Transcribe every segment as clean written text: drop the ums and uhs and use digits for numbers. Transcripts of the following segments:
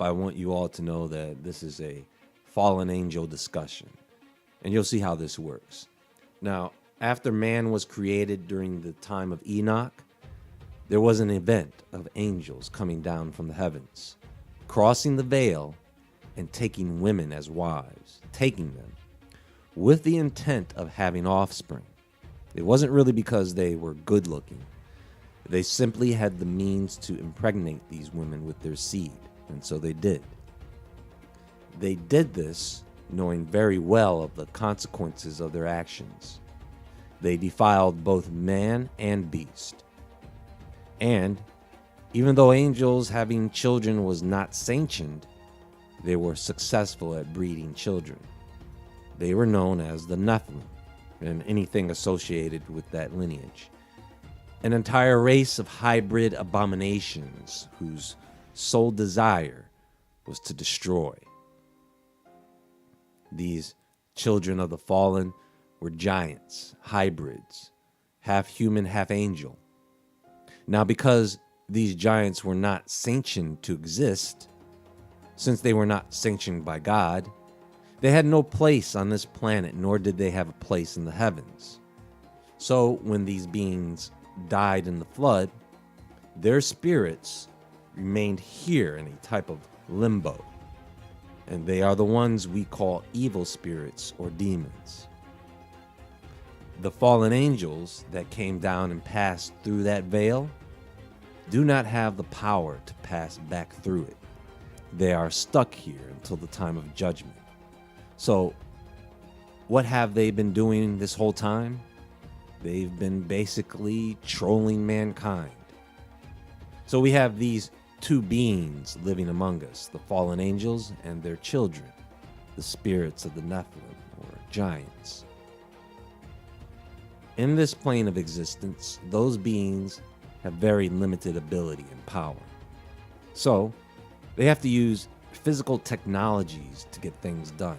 I want you all to know that this is a fallen angel discussion, and you'll see how this works. Now, after man was created during the time of Enoch, there was an event of angels coming down from the heavens, crossing the veil and taking women as wives, taking them with the intent of having offspring. It wasn't really because they were good looking. They simply had the means to impregnate these women with their seed, and so they did. They did this knowing very well of the consequences of their actions. They defiled both man and beast. And even though angels having children was not sanctioned, they were successful at breeding children. They were known as the Nephilim and anything associated with that lineage. An entire race of hybrid abominations whose sole desire was to destroy. These children of the fallen were giants, hybrids, half human, half angel. Now, because these giants were not sanctioned to exist, since they were not sanctioned by God, they had no place on this planet, nor did they have a place in the heavens. So when these beings died in the flood, their spirits remained here in a type of limbo. And they are the ones we call evil spirits or demons. The fallen angels that came down and passed through that veil do not have the power to pass back through it. They are stuck here until the time of judgment. So, what have they been doing this whole time? They've been basically trolling mankind. So we have these two beings living among us, the fallen angels and their children, the spirits of the Nephilim, or giants. In this plane of existence, those beings have very limited ability and power. So, they have to use physical technologies to get things done.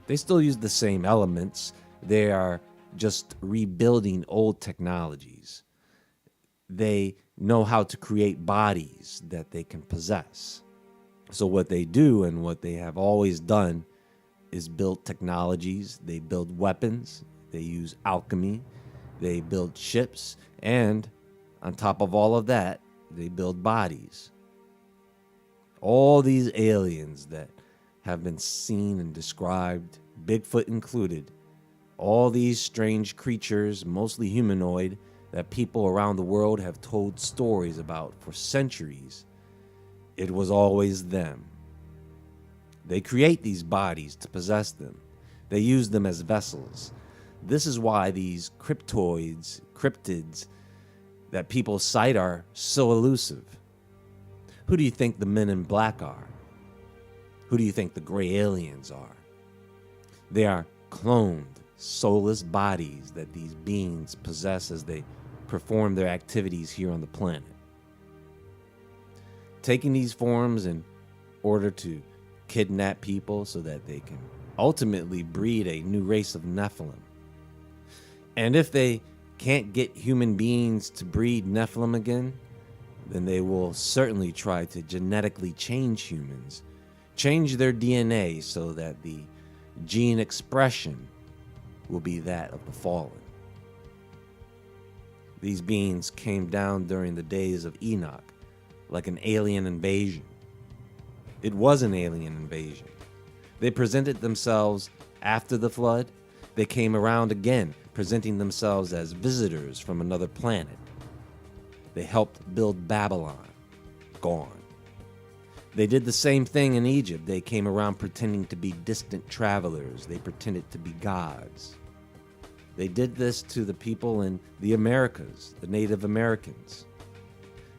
They still use the same elements. They are just rebuilding old technologies. They know how to create bodies that they can possess. So what they do and what they have always done is build technologies. They build weapons. They use alchemy. They build ships. And on top of all of that, they build bodies. All these aliens that have been seen and described, Bigfoot included, all these strange creatures, mostly humanoid, that people around the world have told stories about for centuries, it was always them. They create these bodies to possess them. They use them as vessels. This is why these cryptids that people cite are so elusive. Who do you think the men in black are? Who do you think the gray aliens are? They are cloned, soulless bodies that these beings possess as they perform their activities here on the planet. Taking these forms in order to kidnap people so that they can ultimately breed a new race of Nephilim. And if they can't get human beings to breed Nephilim again, then they will certainly try to genetically change humans, change their DNA so that the gene expression will be that of the fallen. These beings came down during the days of Enoch, like an alien invasion. It was an alien invasion. They presented themselves after the flood. They came around again, presenting themselves as visitors from another planet. They helped build Babylon. Gone. They did the same thing in Egypt. They came around pretending to be distant travelers. They pretended to be gods. They did this to the people in the Americas, the Native Americans.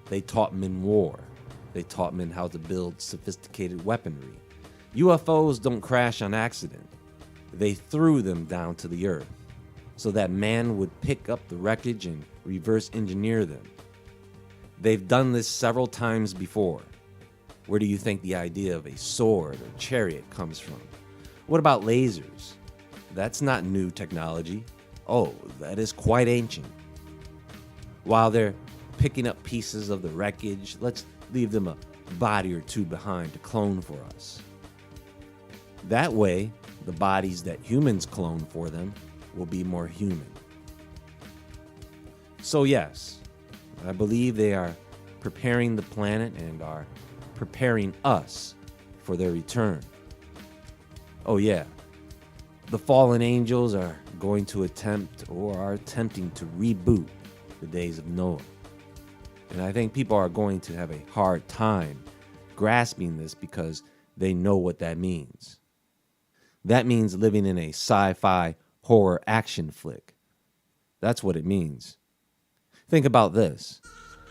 They taught men war. They taught men how to build sophisticated weaponry. UFOs don't crash on accident. They threw them down to the earth so that man would pick up the wreckage and reverse engineer them. They've done this several times before. Where do you think the idea of a sword or chariot comes from? What about lasers? That's not new technology. Oh, that is quite ancient. While they're picking up pieces of the wreckage, let's leave them a body or two behind to clone for us. That way, the bodies that humans clone for them will be more human. So yes, I believe they are preparing the planet and are preparing us for their return. Oh yeah, the fallen angels are going to attempt or are attempting to reboot the days of Noah. And I think people are going to have a hard time grasping this because they know what that means. That means living in a sci-fi horror action flick. That's what it means. Think about this.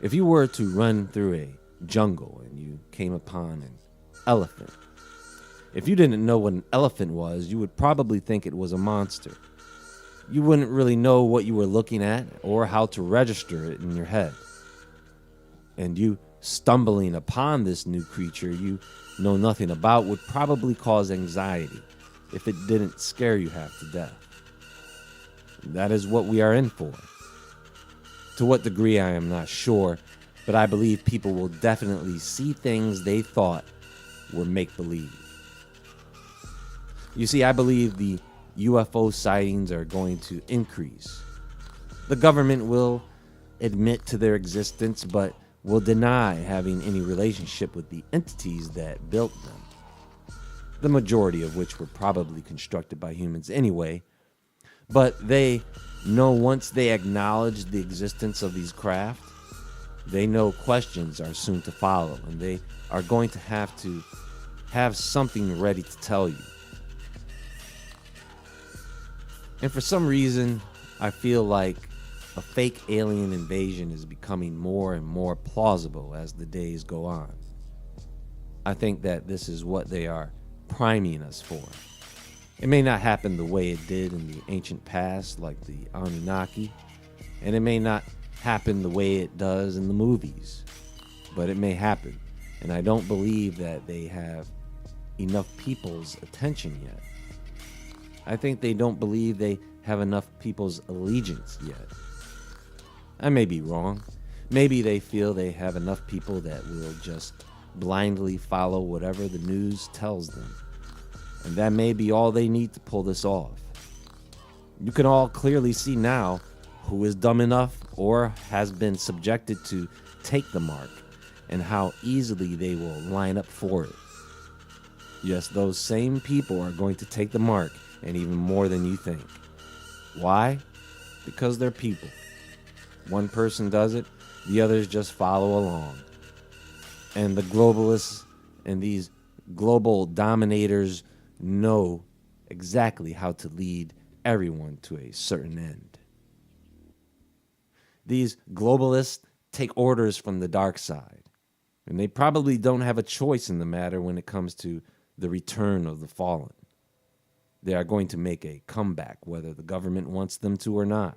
If you were to run through a jungle and you came upon an elephant, if you didn't know what an elephant was, you would probably think it was a monster. You wouldn't really know what you were looking at or how to register it in your head. And you stumbling upon this new creature you know nothing about would probably cause anxiety if it didn't scare you half to death. That is what we are in for. To what degree, I am not sure, but I believe people will definitely see things they thought were make-believe. You see, I believe the UFO sightings are going to increase. The government will admit to their existence, but will deny having any relationship with the entities that built them, the majority of which were probably constructed by humans anyway. But they know once they acknowledge the existence of these craft, they know questions are soon to follow, and they are going to have something ready to tell you. And for some reason, I feel like a fake alien invasion is becoming more and more plausible as the days go on. I think that this is what they are priming us for. It may not happen the way it did in the ancient past, like the Anunnaki, and it may not happen the way it does in the movies, but it may happen. And I don't believe that they have enough people's attention yet. I think they don't believe they have enough people's allegiance yet. I may be wrong. Maybe they feel they have enough people that will just blindly follow whatever the news tells them. And that may be all they need to pull this off. You can all clearly see now who is dumb enough or has been subjected to take the mark and how easily they will line up for it. Yes, those same people are going to take the mark, and even more than you think. Why? Because they're people. One person does it, the others just follow along. And the globalists and these global dominators know exactly how to lead everyone to a certain end. These globalists take orders from the dark side, and they probably don't have a choice in the matter when it comes to the return of the fallen. They are going to make a comeback, whether the government wants them to or not.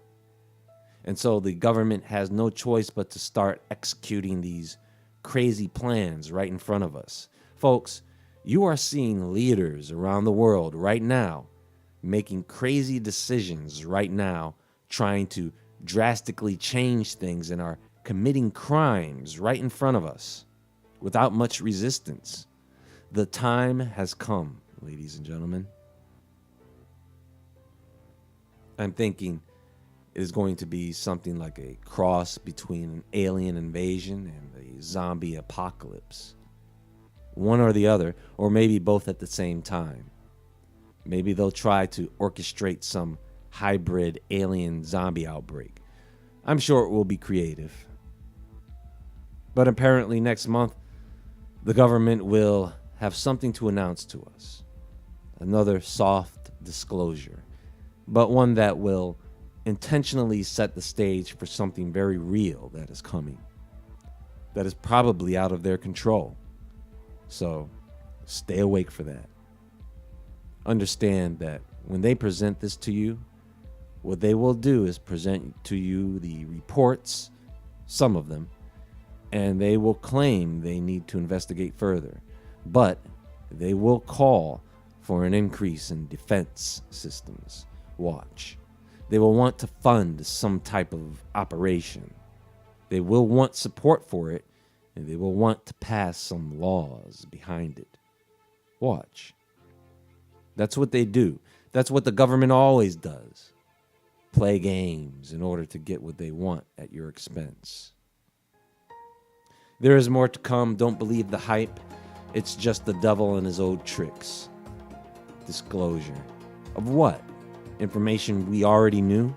And so the government has no choice but to start executing these crazy plans right in front of us. Folks, you are seeing leaders around the world right now making crazy decisions right now, trying to drastically change things, and are committing crimes right in front of us without much resistance. The time has come, ladies and gentlemen. I'm thinking it is going to be something like a cross between an alien invasion and a zombie apocalypse. One or the other, or maybe both at the same time. Maybe they'll try to orchestrate some hybrid alien zombie outbreak. I'm sure it will be creative. But apparently next month, the government will have something to announce to us. Another soft disclosure, but one that will intentionally set the stage for something very real that is coming, that is probably out of their control. So stay awake for that. Understand that when they present this to you, what they will do is present to you the reports, some of them, and they will claim they need to investigate further. But they will call for an increase in defense systems. Watch. They will want to fund some type of operation. They will want support for it, And they will want to pass some laws behind it. Watch. That's what they do. That's what the government always does. Play games in order to get what they want at your expense. There is more to come. Don't believe the hype. It's just the devil and his old tricks. Disclosure. Of what? Information we already knew?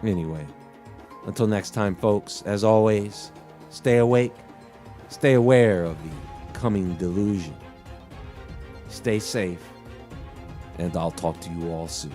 Anyway, until next time, folks, as always, stay awake. Stay aware of the coming delusion. Stay safe. And I'll talk to you all soon.